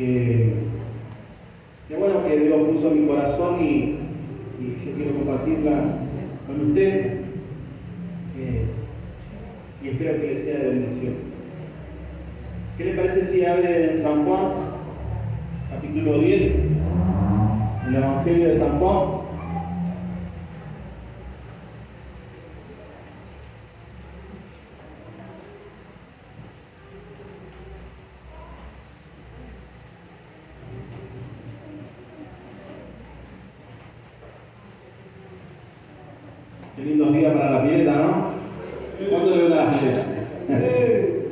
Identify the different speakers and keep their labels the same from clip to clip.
Speaker 1: que, que bueno que Dios puso en mi corazón y yo quiero compartirla con usted y espero que le sea de bendición. ¿Qué le parece si abre en San Juan, capítulo 10, el Evangelio de San Juan? Qué lindos días para la pileta, ¿no? ¿Cuánto le gusta la pileta? Amén.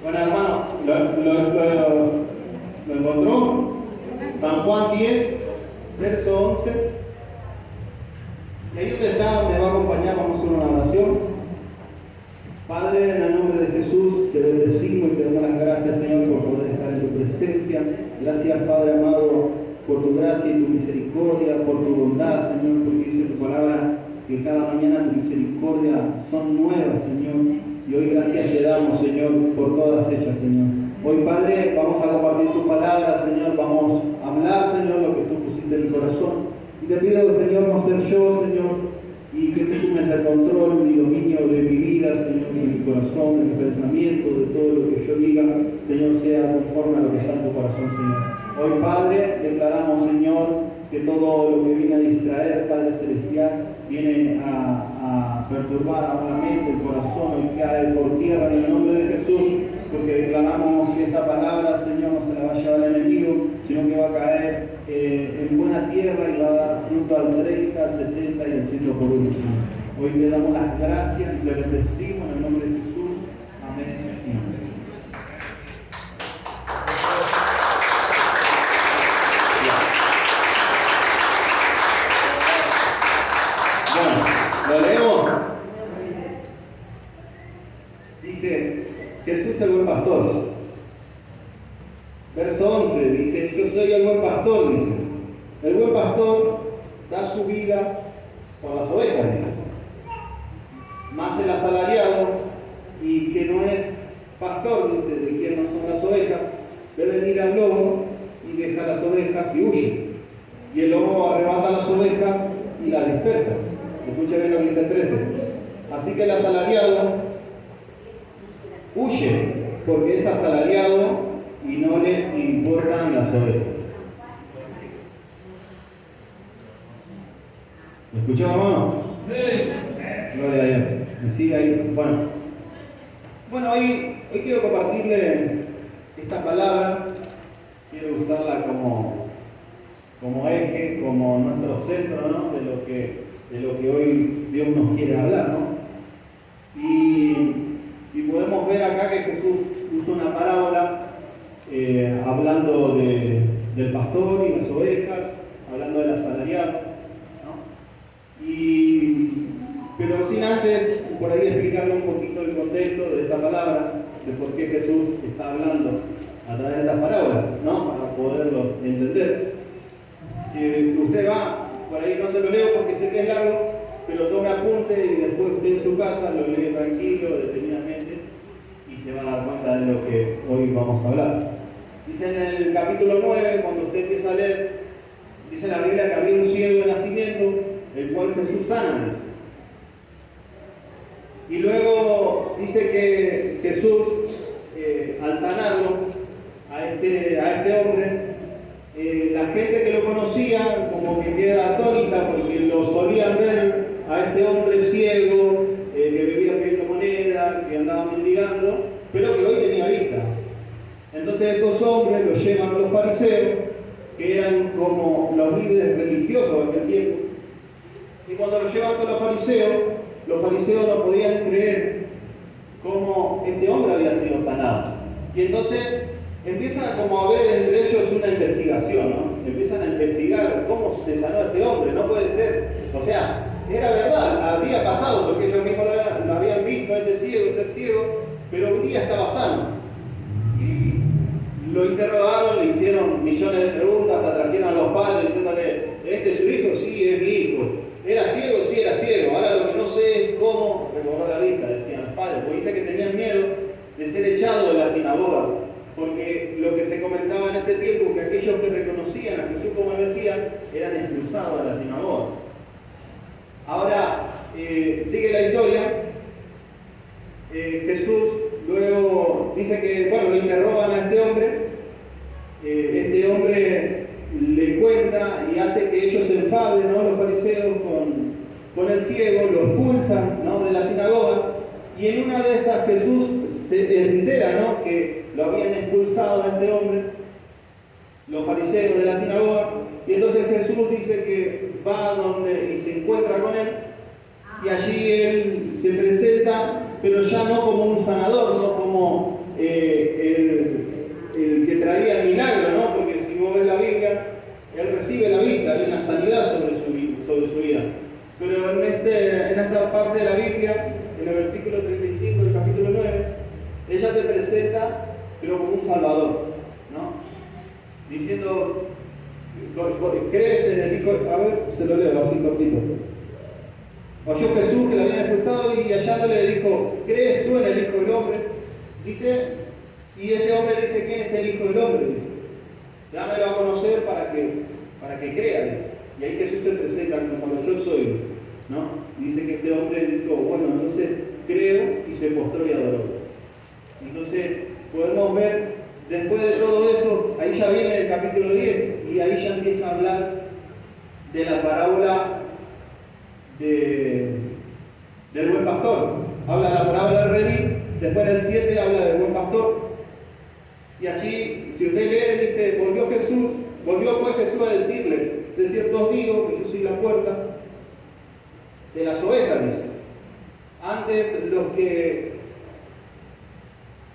Speaker 1: Bueno, hermano, ¿lo encontró? San Juan 10, verso 11. Y ahí donde está, me va a acompañar, vamos a hacer una oración. Padre, en el nombre de Jesús, te bendecimos y te damos las gracias, Señor, por poder estar en tu presencia. Gracias, Padre amado, por tu gracia y tu misericordia, por tu bondad, Señor, porque dice tu palabra que cada mañana tu misericordia son nuevas, Señor. Y hoy gracias te damos, Señor, por todas ellas, Señor. Hoy, Padre, vamos a compartir tu palabra, Señor. Vamos a hablar, Señor, lo que tú pusiste en mi corazón. Y te pido, Señor, no ser yo, Señor, y que tú tomes el control y dominio de mi vida, Señor, de mi corazón, de mi pensamiento, de todo lo que yo diga, Señor, sea conforme a lo que está en tu corazón, Señor. Hoy, Padre, declaramos, Señor, que todo lo que viene a distraer, Padre Celestial, viene a perturbar a la mente, el corazón, y cae por tierra en el nombre de Jesús, porque declaramos que esta palabra, Señor, no se la va a llevar el enemigo, sino que va a caer en buena tierra y va a dar fruto al 30, al 70 y al 100 por uno. Hoy le damos las gracias y le bendecimos en el nombre de Jesús. Amén. Bueno, lo leemos. Dice, Jesús el buen pastor. Verso 11 dice, yo soy el buen pastor, dice. El buen pastor da su vida por las ovejas, dice. Más el asalariado, y que no es pastor, dice, de quien no son las ovejas, debe ir al lobo y deja las ovejas y huye. Y el lobo arrebata las ovejas y las dispersa. Escucha bien lo que dice el 13. Así que el asalariado huye, porque es asalariado y no le importan las ovejas. ¿Me escuchó, hermano? Sí. Gloria a Dios. ¿Me sigue ahí? Bueno, hoy quiero compartirle esta palabra. Quiero usarla como eje, como nuestro centro, ¿no? de lo que hoy Dios nos quiere hablar, ¿no? Y podemos ver acá que Jesús usó una parábola hablando del pastor y las ovejas, hablando del asalariado, ¿no? Pero sin antes, por ahí explicarle un poquito el contexto de esta palabra, de por qué Jesús está hablando a través de esta parábola, ¿no? Para poderlo entender. Si usted va, por ahí no se lo leo porque sé que es largo, pero tome apunte y después usted en su casa lo lee tranquilo, detenidamente, y se va a dar cuenta de lo que hoy vamos a hablar. Dice en el capítulo 9, cuando usted empieza a leer, dice la Biblia que había un ciego de nacimiento, el cual Jesús sana. Y luego dice que Jesús, al sanarlo a este hombre, la gente que lo conocía como que queda atónita porque lo solían ver a este hombre ciego, que vivía pidiendo moneda, que andaba mendigando, pero que hoy tenía vista. Entonces estos hombres los llevan a los fariseos, que eran como los líderes religiosos de aquel tiempo. Y cuando los llevan con los fariseos no podían creer cómo este hombre había sido sanado. Y entonces empieza como a haber entre ellos una investigación, ¿no? Empiezan a investigar cómo se sanó este hombre, no puede ser. O sea, era verdad, había pasado, porque ellos mismos lo habían visto, este ciego, ser ciego, pero un día estaba sano. Y lo interrogaron, le hicieron millones de preguntas, hasta trajeron a los padres diciéndole, ¿este es su hijo? Sí, es mi hijo. eran expulsados de la sinagoga. Ahora, sigue la historia. Jesús luego dice que, bueno, lo interrogan a este hombre. Este hombre le cuenta y hace que ellos se enfaden, ¿no? Los fariseos con el ciego, lo expulsan, ¿no?, de la sinagoga. Y en una de esas Jesús se entera, ¿no?, que lo habían expulsado a este hombre, los fariseos de la sinagoga. Y entonces Jesús dice que va donde y se encuentra con él. Y allí él se presenta, pero ya no como un sanador, no como el que traía el milagro, ¿no? Porque si vos ves la Biblia, él recibe la vista, hay una sanidad sobre su vida. Pero en esta parte de la Biblia, en el versículo 35 del capítulo 9, ella se presenta, pero como un salvador, ¿no? Diciendo, ¿crees en el Hijo? A ver, se lo leo así cortito. Oyó Jesús que la habían expulsado y hallándole le dijo, ¿crees tú en el Hijo del Hombre? Dice, y este hombre le dice, ¿quién es el Hijo del Hombre? Dice, dámelo a conocer para que crea. Dice. Y ahí Jesús se presenta como yo soy, ¿no? Y dice que este hombre dijo, bueno, entonces creo, y se postró y adoró. Entonces podemos ver, después de todo eso, ahí ya viene el capítulo 10, y ahí ya empieza a hablar de la parábola del buen pastor. Habla de la parábola del redil, después del 7 habla del buen pastor. Y allí, si usted lee, dice, volvió pues Jesús a decirle, de cierto os digo que yo soy la puerta de las ovejas, dice. Antes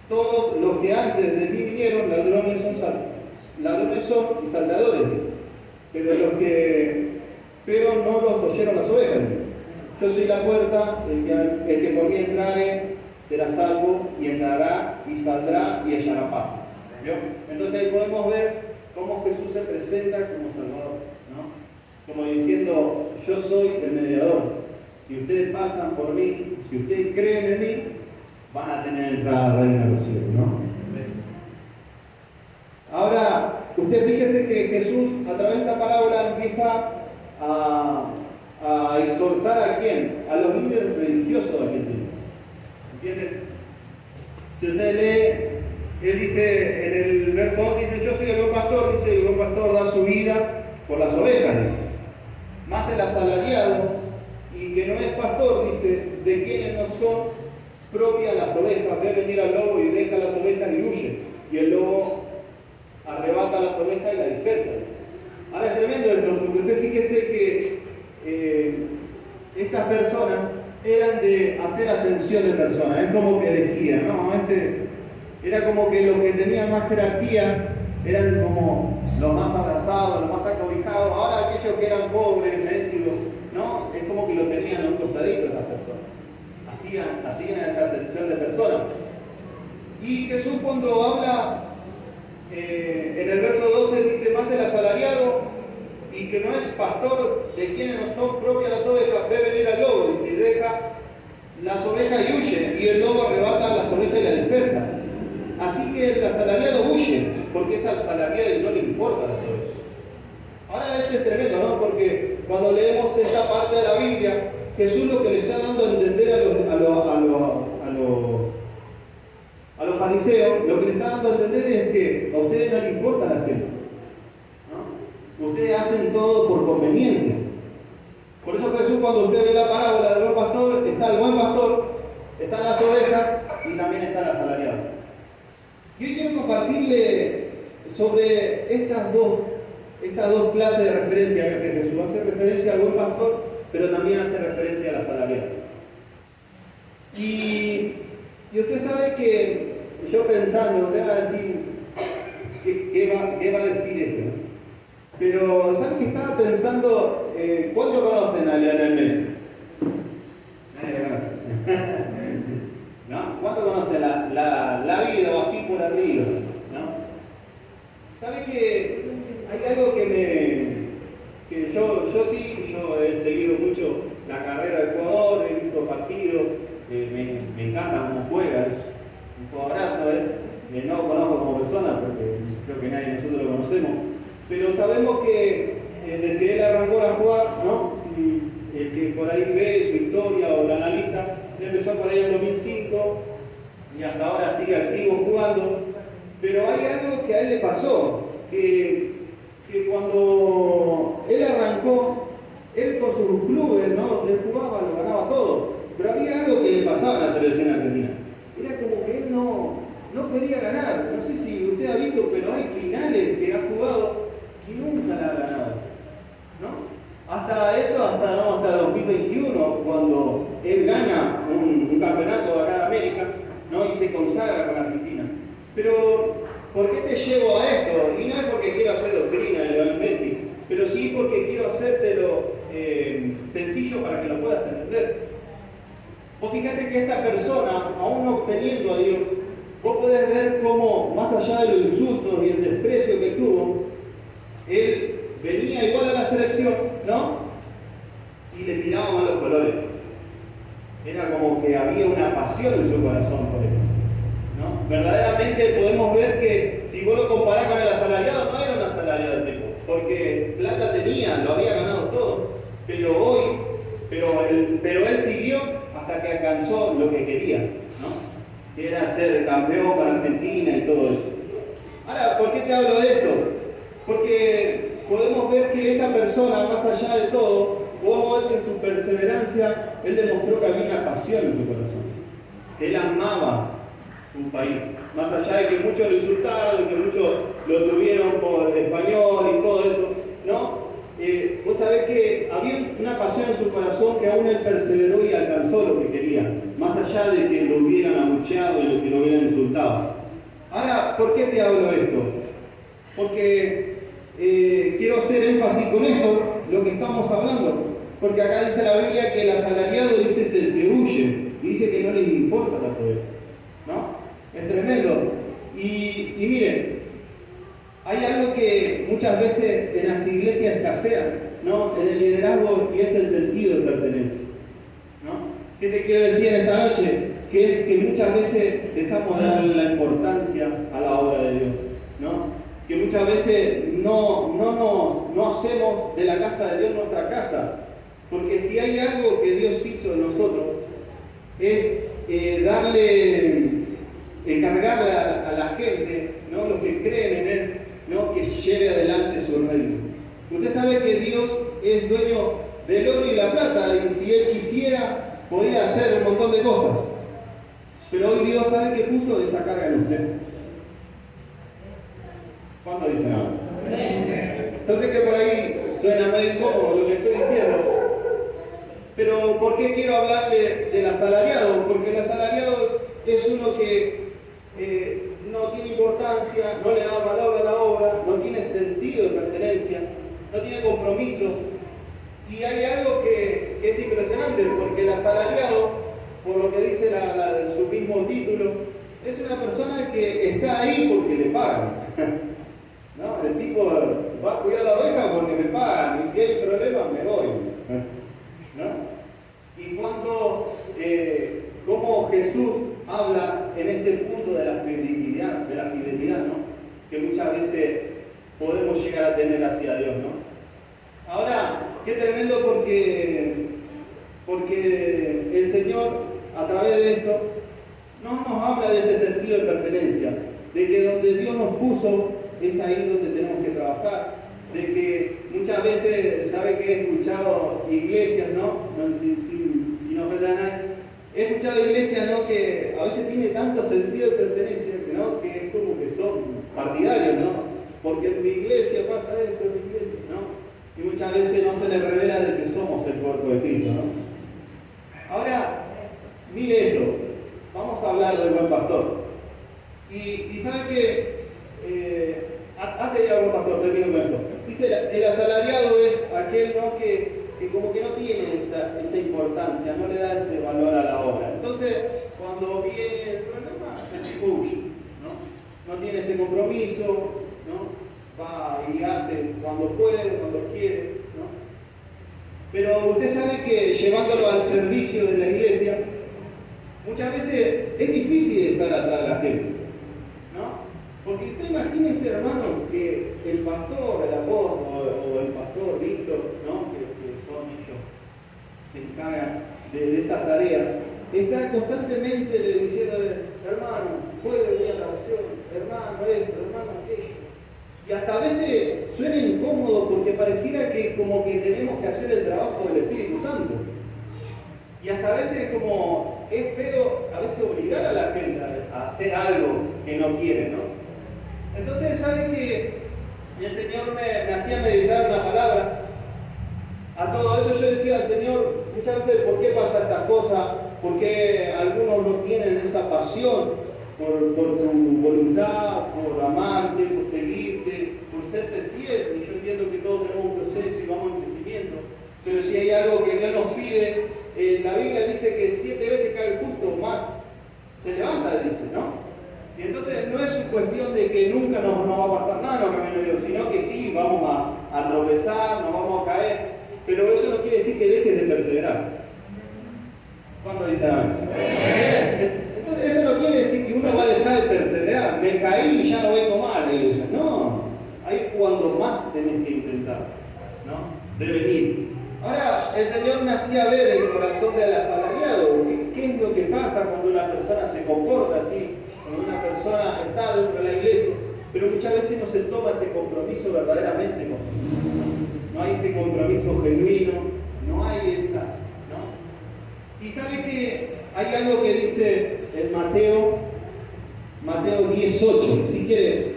Speaker 1: todos los que antes de mí vinieron, ladrones son y salteadores, dice. Pero no los oyeron las ovejas. Yo soy la puerta, el que por mí entrare será salvo, y entrará y saldrá y hallará paz. ¿Vio? Entonces ahí podemos ver cómo Jesús se presenta como Salvador, ¿no? Como diciendo, yo soy el mediador. Si ustedes pasan por mí, si ustedes creen en mí, van a tener entrada al reino de los cielos, ¿no? Ahora, usted fíjese que Jesús, a través de esta parábola, empieza a exhortar a quién, a los líderes religiosos de aquel tiempo. ¿Entienden? Si usted lee, él dice en el verso 11, dice, yo soy el buen pastor, dice, el buen pastor da su vida por las ovejas, dice. Más el asalariado, y que no es pastor, dice, de quienes no son propias las ovejas, ve venir al lobo y deja las ovejas y huye, y el lobo arrebata las ovejas y las dispersa. Ahora es tremendo esto, porque usted fíjese que estas personas eran de hacer ascensión de personas, es como que elegían, ¿no? Era como que los que tenían más jerarquía eran como los más abrazados, los más acobijados. Ahora aquellos que eran pobres, mendigos, ¿no? Es como que lo tenían a un costadito esas personas. Hacían esa ascensión de personas. Y Jesús cuando habla en el verso 12 dice, más el asalariado y que no es pastor de quienes no son propias las ovejas, ve venir al lobo, dice, deja las ovejas y huye, y el lobo arrebata las ovejas y las dispersa. Así que el asalariado huye, porque es al asalariado y no le importa las ovejas. Ahora esto es tremendo, ¿no? Porque cuando leemos esta parte de la Biblia, Jesús lo que le está dando a entender a los fariseos, lo que le está dando a entender es que a ustedes no les importa la gente, ¿no? Ustedes hacen todo por conveniencia. Por eso Jesús, cuando usted ve la parábola del buen pastor, está el buen pastor, están las ovejas y también está el asalariado. Y hoy quiero compartirle sobre estas dos clases de referencia que hace Jesús. Hace referencia al buen pastor, pero también hace referencia al asalariado. Y usted sabe que yo pensando, usted va a decir, ¿qué va a decir esto? Pero ¿sabe que estaba pensando, cuánto conocen a Lionel Messi? Nadie lo conoce. ¿No? ¿Cuánto conocen la vida o así por arriba? ¿No? ¿Sabe que hay algo que yo he seguido mucho la carrera de Ecuador, he visto partidos, me encanta cómo juega, es un jugadorazo, no lo conozco como persona porque creo que nadie de nosotros lo conocemos, pero sabemos que desde que él arrancó a jugar, ¿no? Y el que por ahí ve su historia o la analiza, él empezó por ahí en 2005 y hasta ahora sigue activo jugando. Pero hay algo que a él le pasó, que cuando él arrancó, él con sus clubes, ¿no? Él jugaba, lo ganaba todo. Pero había algo que le pasaba a la selección argentina. Era como que él no quería ganar. No sé si usted ha visto, pero hay finales que ha jugado y nunca la ha ganado, ¿no? Hasta 2021, cuando él gana un campeonato acá de América, ¿no? Y se consagra con Argentina. Pero, ¿por qué te llevo a esto? Y no es porque quiero hacer doctrina de Lionel Messi, pero sí porque quiero hacértelo sencillo para que lo puedas entender. Vos fíjate que esta persona, aún no teniendo a Dios, vos podés ver cómo, más allá de los insultos y el desprecio que tuvo, él venía igual a la selección, ¿no? Y le tiraba malos colores. Era como que había una pasión en su corazón por él, ¿no? Verdaderamente podemos ver que si vos lo comparás con el asalariado, no era un asalariado el tipo, porque plata tenía, lo había ganado todo, pero él siguió hasta que alcanzó lo que quería, ¿no? Que era ser campeón para Argentina y todo eso. Ahora, ¿por qué te hablo de esto? Porque podemos ver que esta persona, más allá de todo, podemos ver que en su perseverancia, él demostró que había una pasión en su corazón. Él amaba su país. Más allá de que muchos lo insultaron, de que muchos lo tuvieron por español y todo eso, ¿no? Vos sabés que había una pasión en su corazón que aún él perseveró y alcanzó lo que quería, más allá de que lo hubieran abucheado y que lo hubieran insultado. Ahora, ¿por qué te hablo de esto? Porque quiero hacer énfasis con esto, lo que estamos hablando. Porque acá dice la Biblia que el asalariado dice es el que huye y dice que no les importa la pobreza, ¿no? Es tremendo. Y miren, hay algo que muchas veces en las iglesias escasea, ¿no? En el liderazgo, y es el sentido de pertenencia, ¿no? ¿Qué te quiero decir en esta noche? Que es que muchas veces dejamos de darle la importancia a la obra de Dios, ¿no? Que muchas veces no hacemos de la casa de Dios nuestra casa, porque si hay algo que Dios hizo en nosotros es encargarle a la gente, ¿no? Los que creen en Él, ¿no? Que lleve adelante su reino. Usted sabe que Dios es dueño del oro y la plata, y si Él quisiera, podría hacer un montón de cosas. Pero hoy Dios sabe que puso esa carga en usted. ¿Cuándo dicen algo? Entonces que por ahí suena medio incómodo lo que estoy diciendo. Pero ¿por qué quiero hablarle del asalariado? Porque el asalariado es uno que no tiene importancia, no le da valor a la obra, no tiene sentido de pertenencia, no tiene compromiso. Y hay algo que es impresionante, porque el asalariado, por lo que dice su mismo título, es una persona que está ahí porque le pagan. ¿No? El tipo va a cuidar la oveja porque me pagan, y si hay problemas me voy. ¿No? Y cómo Jesús habla en este punto de la fidelidad, ¿no? Que muchas veces podemos llegar a tener hacia Dios, ¿no? Ahora, qué tremendo porque el Señor, a través de esto, no nos habla de este sentido de pertenencia, de que donde Dios nos puso es ahí donde tenemos que trabajar, de que muchas veces, ¿sabe que he escuchado iglesias, no? Si no me dan, he escuchado iglesias, ¿no? Que a veces tiene tanto sentido de pertenencia, ¿no? Que es como que son partidarios, ¿no? Porque en mi iglesia pasa esto, en mi iglesia, ¿no? Y muchas veces no se les revela de que somos el cuerpo de Cristo, ¿no? Ahora, mire esto, vamos a hablar del buen pastor. Y ¿sabe qué? Antes de hablar, pastor, termino con esto. Dice, el asalariado es aquel, ¿no? que como que no tiene esa importancia, no le da ese valor a la obra. Entonces, cuando viene el problema, se huye, ¿no? No tiene ese compromiso, ¿no? Va y hace cuando puede, cuando quiere, ¿no? Pero usted sabe que llevándolo al servicio de la iglesia, muchas veces es difícil estar atrás de la gente, ¿no? Porque usted imagínese, hermano, que el pastor, el apóstol o el pastor, está constantemente diciéndole, hermano, puede venir a la oración, hermano esto, hermano aquello. Y hasta a veces suena incómodo porque pareciera que como que tenemos que hacer el trabajo del Espíritu Santo. Y hasta a veces como es feo a veces obligar a la gente a hacer algo que no quiere, ¿no? Entonces, ¿saben que el Señor me hacía meditar una palabra? A todo eso yo decía al Señor, muchas veces, ¿por qué pasa estas cosas? ¿Por qué algunos no tienen esa pasión por tu voluntad, por amarte, por seguirte, por serte fiel? Y yo entiendo que todos tenemos un proceso y vamos en crecimiento, pero si hay algo que Dios nos pide, la Biblia dice que 7 veces cae el justo, más se levanta, dice, ¿no? Y entonces no es cuestión de que nunca nos va a pasar nada en el camino de Dios, sino que sí, vamos a tropezar, nos vamos a caer, pero eso no quiere decir que dejes de perseverar. ¿Cuándo dicen amén? Entonces eso no quiere decir que uno va a dejar de perseverar. Me caí y ya no vengo mal. No, ahí cuando más tenés que intentar, ¿no? De venir. Ahora, el Señor me hacía ver el corazón del asalariado. ¿Qué es lo que pasa cuando una persona se comporta así? Cuando una persona está dentro de la iglesia, pero muchas veces no se toma ese compromiso verdaderamente con Dios. No hay ese compromiso genuino, no hay esa, ¿no? Y sabe que hay algo que dice en Mateo 10:8. Si quiere,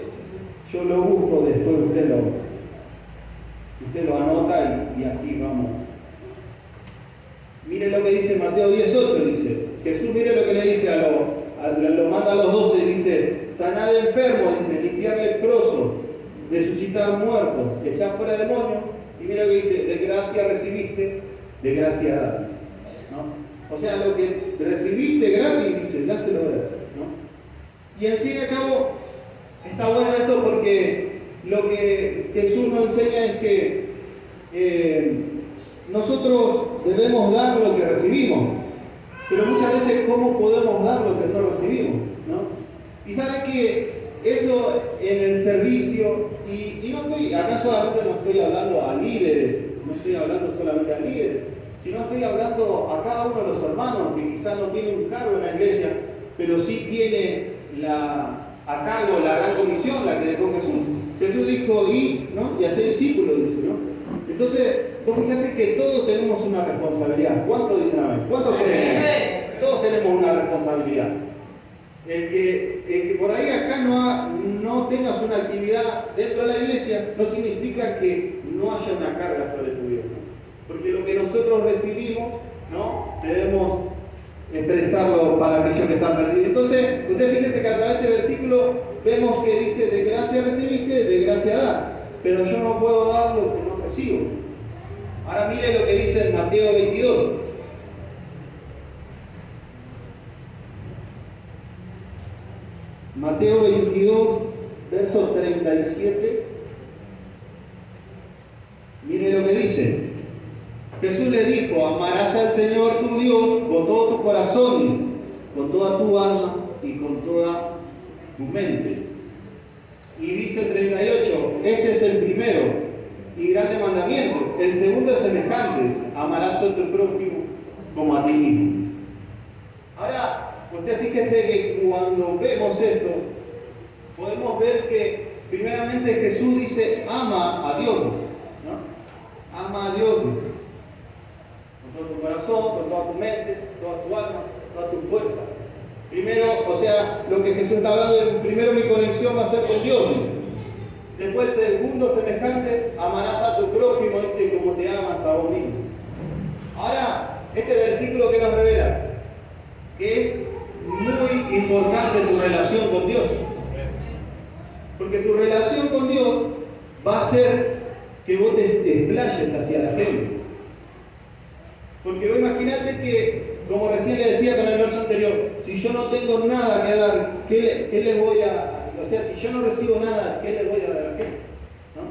Speaker 1: yo lo busco, después usted lo anota y así vamos. Mire lo que dice Mateo 10:8, dice. Jesús, mire lo que le dice lo manda a los 12, dice, sanad enfermos, dice, limpiar leprosos, resucitar muertos, echar fuera demonios, y mira lo que dice, de gracia recibiste, de gracia das, ¿no? O sea, lo que recibiste gratis, dice, dáselo gratis, ¿no? Y al fin y al cabo, está bueno esto porque lo que Jesús nos enseña es que nosotros debemos dar lo que recibimos. Pero muchas veces, ¿cómo podemos dar lo que no recibimos? ¿No? Y saben que eso en el servicio, y no estoy, acá solamente no estoy hablando a líderes, no estoy hablando solamente a líderes, sino estoy hablando a cada uno de los hermanos que quizás no tiene un cargo en la iglesia, pero sí tiene a cargo la gran comisión, la que dejó Jesús. Jesús dijo, ¿no? Y hacer discípulos, dice, ¿no? Entonces, vos fíjate que todos tenemos una responsabilidad. ¿Cuántos dicen amén? ¿Cuántos creen? Todos tenemos una responsabilidad. El que por ahí acá no tengas una actividad dentro de la iglesia, no significa que no haya una carga sobre tu vida, ¿no? Porque lo que nosotros recibimos, ¿no? Debemos expresarlo para aquellos que están perdidos. Entonces, ustedes fíjense que a través de este versículo vemos que dice, de gracia recibiste, de gracia da. Pero yo no puedo dar lo que no recibo. Ahora mire lo que dice en Mateo 22. Mateo 22, verso 37. Mire lo que dice. Jesús le dijo, amarás al Señor tu Dios con todo tu corazón, con toda tu alma y con toda tu mente. Y dice 38, este es el primero y grande mandamiento. El segundo es semejante, amarás a tu prójimo como a ti mismo. Ahora, usted fíjese que cuando vemos esto, podemos ver que primeramente Jesús dice, ama a Dios, ¿no? Ama a Dios con todo tu corazón, con toda tu mente, toda tu alma, toda tu fuerza. Primero, o sea, lo que Jesús está hablando es, primero mi conexión va a ser con Dios. Después, segundo semejante, amarás a tu prójimo, dice, como te amas a vos mismo. Ahora, este versículo que nos revela que es muy importante tu relación con Dios. Porque tu relación con Dios va a hacer que vos te desplayes hacia la gente. Porque vos imaginate que, como recién le decía con el verso anterior, si yo no tengo nada que dar, ¿qué le voy a...? O sea, si yo no recibo nada, ¿qué le voy a dar a la gente? ¿No?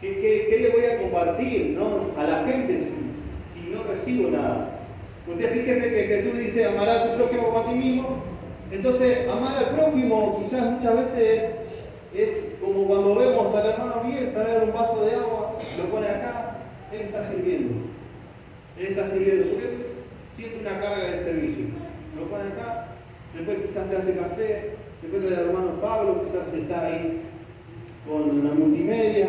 Speaker 1: ¿Qué le voy a compartir, ¿no? A la gente si no recibo nada? Usted fíjese que Jesús dice, amará a tu prójimo como a ti mismo. Entonces, amar al prójimo quizás muchas veces es como cuando vemos al hermano Miguel traer un vaso de agua, lo pone acá, él está sirviendo. Él está sirviendo. siente una carga de servicio. Lo pone acá, después quizás te hace café, después el hermano Pablo quizás está ahí con la multimedia,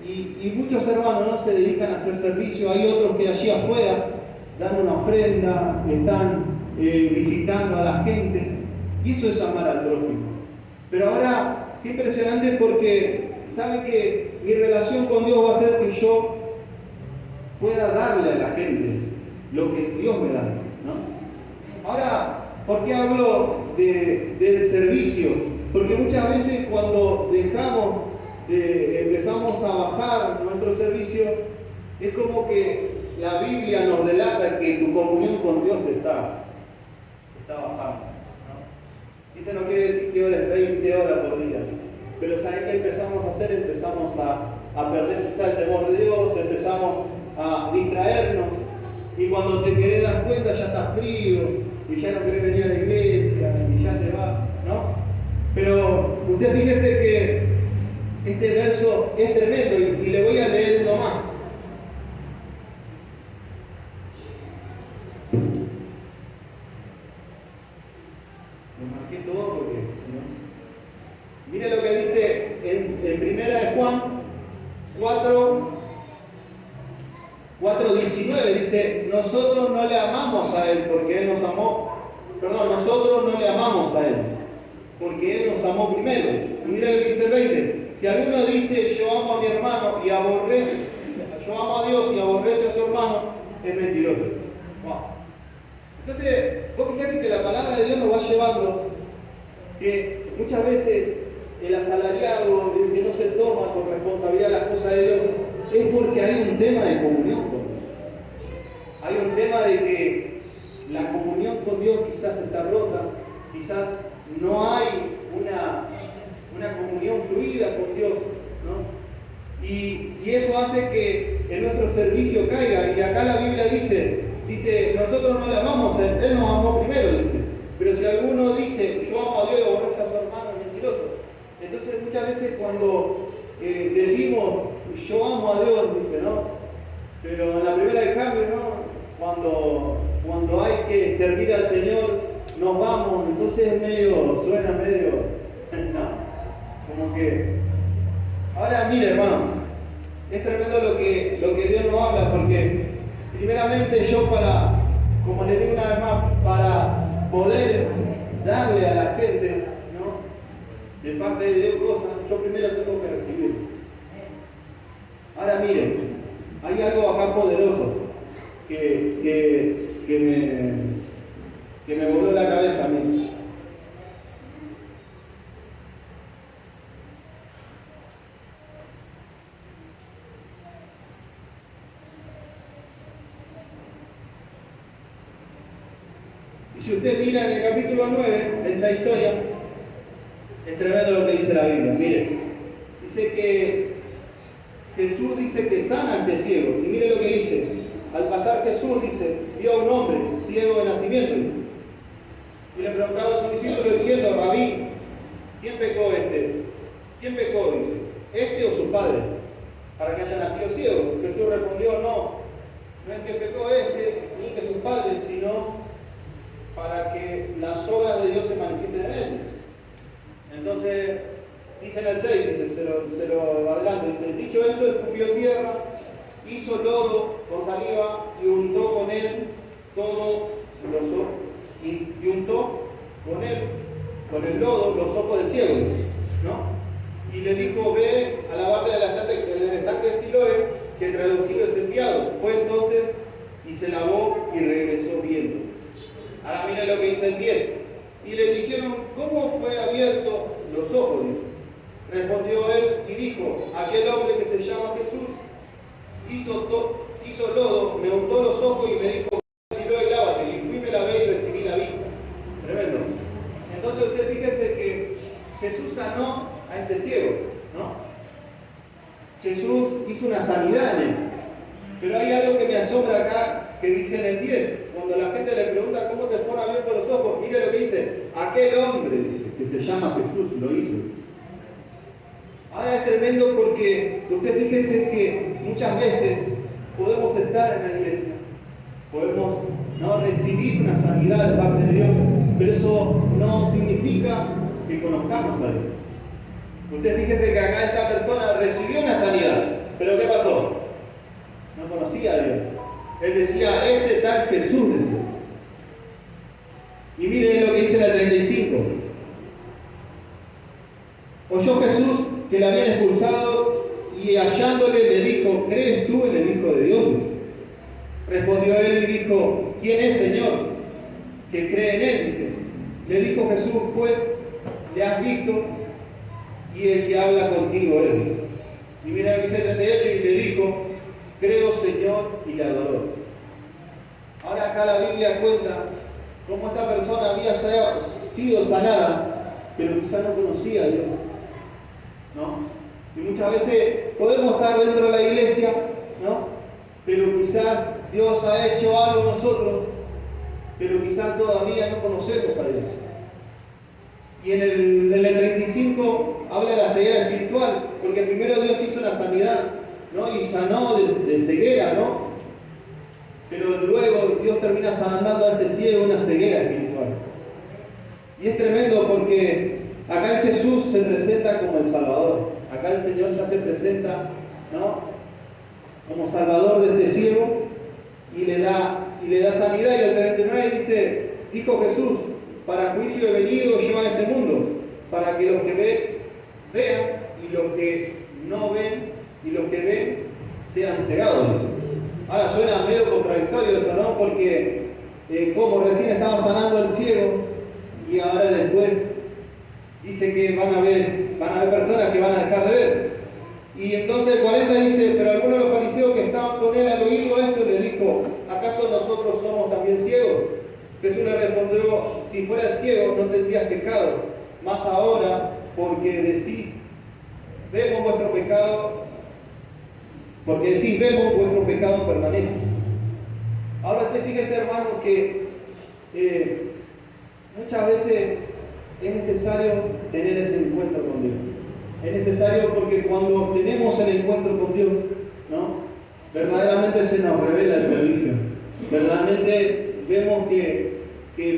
Speaker 1: y muchos hermanos no se dedican a hacer servicio. Hay otros que allí afuera dan una ofrenda, están visitando a la gente, y eso es amar al prójimo. Pero ahora, qué impresionante, porque sabe que mi relación con Dios va a hacer que yo pueda darle a la gente lo que Dios me da, ¿no? Ahora, ¿por qué hablo del servicio? Porque muchas veces cuando empezamos a bajar nuestro servicio, es como que la Biblia nos delata que tu comunión con Dios está bajando, ¿no? Eso no quiere decir que ores 20 horas por día, pero ¿sabes qué empezamos a hacer? Empezamos a perder quizá el temor de Dios, empezamos a distraernos, y cuando te querés dar cuenta ya estás frío, y ya no querés venir a la iglesia, y ya te vas, ¿no? Pero usted fíjese que este verso es tremendo, y le voy a leer uno más. Lo marqué todo porque, ¿no? Mire lo que dice en primera de Juan 4:19, dice: nosotros no le amamos a Él porque Él nos amó. Perdón, nosotros no le amamos a Él porque Él nos amó primero. Y mira lo que dice el 20: si alguno dice yo amo a mi hermano y aborrece, yo amo a Dios y aborrece a su hermano, es mentiroso. Wow. Entonces, vos fíjate que la palabra de Dios nos va llevando que muchas veces el asalariado, el que no se toma con responsabilidad las cosas de Dios, es porque hay un tema de comunión con Dios. Hay un tema de que la comunión con Dios quizás está rota, quizás no hay una comunión fluida con Dios, ¿no? Y eso hace que en nuestro servicio caiga. Y acá la Biblia dice, nosotros no le amamos a Él, Él nos amó primero, dice. Pero si alguno dice, yo amo a Dios y aborrece a su hermano, es mentiroso. Entonces muchas veces cuando decimos, yo amo a Dios, dice, ¿no? Pero en la primera de cambio, ¿no? Cuando hay que servir al Señor, nos vamos, entonces suena medio, ¿no? Como que... Ahora mire, hermano, es tremendo lo que Dios nos habla, porque primeramente yo como le digo una vez más, para poder darle a la gente, ¿no?, de parte de Dios cosas, yo primero tengo que recibir. Ahora miren, hay algo acá poderoso que me voló la cabeza a mí. Y si usted mira en el capítulo 9, esta historia, es tremendo lo que dice la Biblia. Mire, dice que Jesús dice que sana a este ciego. Y mire lo que dice. Al pasar Jesús, dice, vio a un hombre ciego de nacimiento. Dice. Y le preguntaron a sus discípulos diciendo, Rabí, ¿quién pecó este? ¿Quién pecó? Dice, ¿este o su padre? Para que haya nacido ciego. Jesús respondió, no es que pecó este, ni que su padre, sino para que las obras de Dios se manifiesten en él. Entonces, dice en el 6, dice, se lo adelanto, dice, dicho esto, escupió tierra, hizo lodo con saliva y untó con él todo los ojos, y untó con el lodo los ojos del ciego, ¿no? Y le dijo, ve a lavarte del estanque de Siloé, que traducido es enviado. Fue entonces y se lavó y regresó viendo. Ahora mira lo que dice el 10. Y le dijeron, ¿cómo fue abierto los ojos? Dice. Respondió él y dijo, aquel hombre que se llama Jesús hizo lodo, me untó los ojos y me dijo, Siloé, lávate. Y fui, me lavé y recibí la vista. Tremendo. Entonces usted fíjese que Jesús sanó a este ciego, ¿no? Jesús hizo una sanidad en él. Pero hay algo que me asombra acá, que dice en el 10, cuando la gente le pregunta cómo te fueron abiertos los ojos, mire lo que dice, aquel hombre, dice, que se llama Jesús, lo hizo. Ahora es tremendo porque usted fíjese que muchas veces podemos estar en la iglesia, podemos ¿no? Recibir una sanidad de parte de Dios, pero eso no significa que conozcamos a Dios. Usted fíjese que acá esta persona recibió una sanidad, pero ¿qué pasó? No conocía a Dios. Él decía, ese tal Jesús, decía. Y mire lo que dice la 35. Oyó Jesús que le habían expulsado y hallándole le dijo, ¿crees tú en el Hijo de Dios? Respondió él y dijo, ¿quién es, Señor, que cree en él? Dice. Le dijo Jesús, pues, le has visto y el que habla contigo él, dice. Y mira el verso 38 y le dijo, creo, Señor, y le adoró. Ahora acá la Biblia cuenta cómo esta persona había sido sanada, pero quizás no conocía a Dios, ¿no? Y muchas veces podemos estar dentro de la iglesia, ¿no? Pero quizás Dios ha hecho algo en nosotros, pero quizás todavía no conocemos a Dios. Y en el 35 habla de la ceguera espiritual, porque primero Dios hizo una sanidad, ¿no? Y sanó de ceguera, ¿no? Pero luego Dios termina sanando a este ciego una ceguera espiritual. Y es tremendo porque acá Jesús se presenta como el Salvador. Acá el Señor ya se presenta, ¿no? Como Salvador de este ciego y le da sanidad. Y el 39 dice, dijo Jesús, para juicio he venido yo a este mundo, para que los que ven, vean, y los que no ven, y los que ven, sean cegados. Ahora suena medio contradictorio eso, ¿no? Porque como recién estaba sanando al ciego, y ahora después dice que van a haber personas que van a dejar de ver. Y entonces el 40 dice, pero algunos de los fariseos que estaban con él al oírlo esto le dijo, ¿acaso nosotros somos también ciegos? Jesús le respondió, si fueras ciego no tendrías pecado, más ahora porque decís, vemos vuestro pecado permanece. Ahora usted fíjese, hermano, que muchas veces es necesario tener ese encuentro con Dios. Es necesario porque cuando tenemos el encuentro con Dios, ¿no? Verdaderamente se nos revela el servicio. Verdaderamente vemos que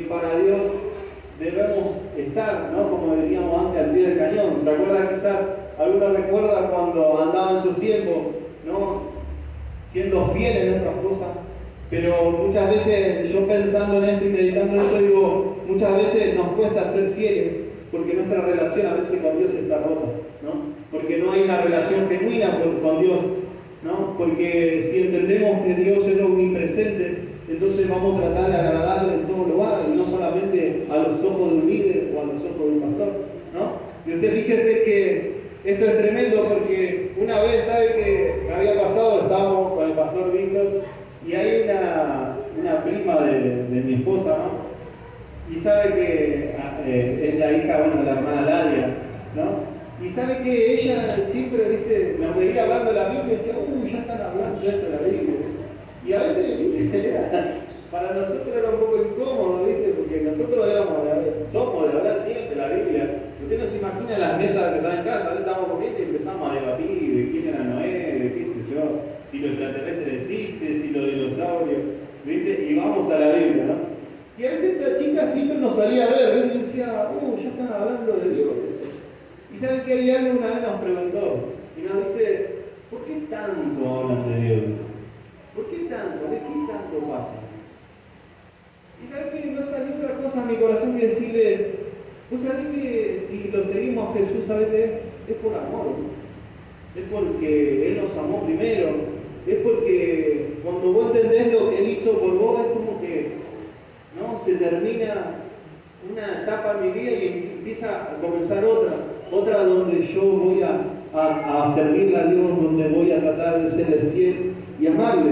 Speaker 1: para Dios debemos estar, ¿no? Como diríamos antes, al pie del cañón. ¿Se acuerda? Quizás algunos recuerdan cuando andaba en sus tiempos, ¿no? Siendo fieles en otras cosas. Pero muchas veces, yo pensando en esto y meditando en esto, digo, muchas veces nos cuesta ser fieles porque nuestra relación a veces con Dios está rota, ¿no? Porque no hay una relación genuina con Dios, ¿no? Porque si entendemos que Dios es omnipresente, entonces vamos a tratar de agradarle en todo lugar, y no solamente a los ojos de un líder o a los ojos de un pastor, ¿no? Y usted fíjese que esto es tremendo porque una vez, ¿sabe que me había pasado? Estábamos con el pastor Víctor y hay una prima de mi esposa, ¿no? Y sabe que es la hija, bueno, de la hermana Ladia, ¿no? Y sabe que ella siempre, ¿viste? Nos veía hablando de la Biblia y decía, ya están hablando esto de la Biblia. Y a veces, ¿viste? Para nosotros era un poco incómodo, ¿viste? Porque nosotros somos de hablar siempre la Biblia. Usted no se imagina las mesas que están en casa, a veces estamos comiendo y empezamos a debatir de quién era Noé, de qué sé yo, si los extraterrestres existen, si los dinosaurios, ¿viste? Y vamos a la Biblia, ¿no? Y a veces esta chica siempre nos salía a ver, ¿viste? Y decía, ya están hablando de Dios. Y saben que hay algo una vez nos preguntó, y nos dice, ¿por qué tanto hablan de Dios? ¿Por qué tanto? ¿De qué tanto pasa? Y saben que no salió otra cosa a mi corazón que decirle, ¿vos sabés que si lo seguimos a Jesús, ¿sabés qué? Es por amor. Es porque Él nos amó primero. Es porque cuando vos entendés lo que Él hizo por vos, es como que, ¿no? Se termina una etapa en mi vida y empieza a comenzar otra donde yo voy a servirle a Dios, donde voy a tratar de serle fiel y amarle.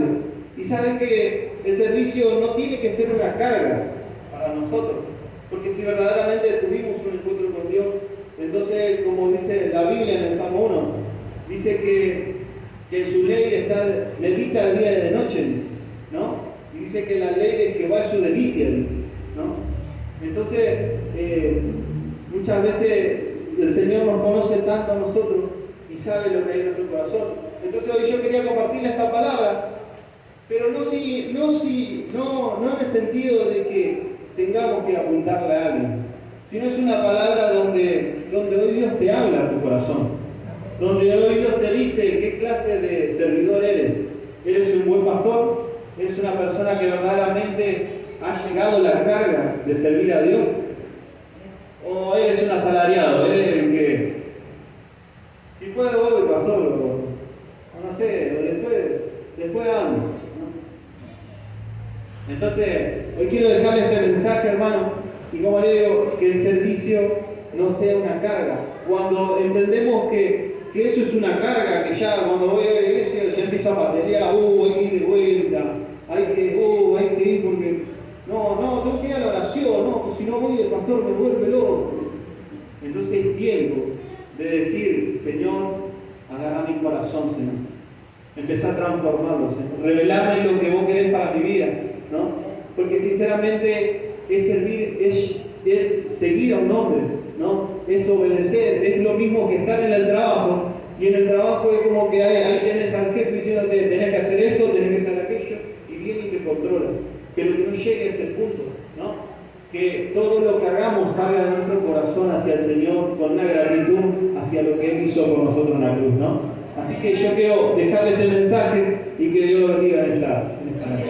Speaker 1: Y saben que el servicio no tiene que ser una carga para nosotros, porque si verdaderamente tuvimos un encuentro con Dios, entonces, como dice la Biblia en el Salmo 1, dice que en su ley medita de día y de noche, dice, ¿no? Y dice que la ley de Jehová es su delicia, dice, ¿no? Entonces, muchas veces el Señor nos conoce tanto a nosotros y sabe lo que hay en nuestro corazón. Entonces hoy yo quería compartirle esta palabra Pero no en el sentido de que tengamos que apuntarle a alguien, sino es una palabra donde hoy Dios te habla a tu corazón, donde hoy Dios te dice qué clase de servidor eres. ¿Eres un buen pastor? ¿Eres una persona que verdaderamente ha llegado la carga de servir a Dios? ¿O eres un asalariado? ¿Eres el que, si puedo voy, pastor, o no sé, después ando? Entonces, hoy quiero dejarles este mensaje, hermano, y como le digo, que el servicio no sea una carga. Cuando entendemos que eso es una carga, que ya cuando voy a la iglesia ya empieza a pelear, hay que ir de vuelta, hay que ir porque, tengo que ir a la oración, pues si no voy el pastor me vuelve loco. Entonces es tiempo de decir, Señor, agarra mi corazón, Señor. Empezá a transformarlo, Señor. Revelarme lo que vos querés para mi vida, ¿no? Porque sinceramente es servir, es seguir a un hombre, ¿no? Es obedecer, es lo mismo que estar en el trabajo, y en el trabajo es como que ahí tenés al jefe diciéndote, tenés que hacer esto, tenés que hacer aquello, y viene y te controla. Pero que no llegue a ese punto, ¿no? Que todo lo que hagamos salga de nuestro corazón hacia el Señor con una gratitud hacia lo que Él hizo por nosotros en la cruz, ¿no? Así que yo quiero dejarles este mensaje y que Dios lo bendiga en esta noche.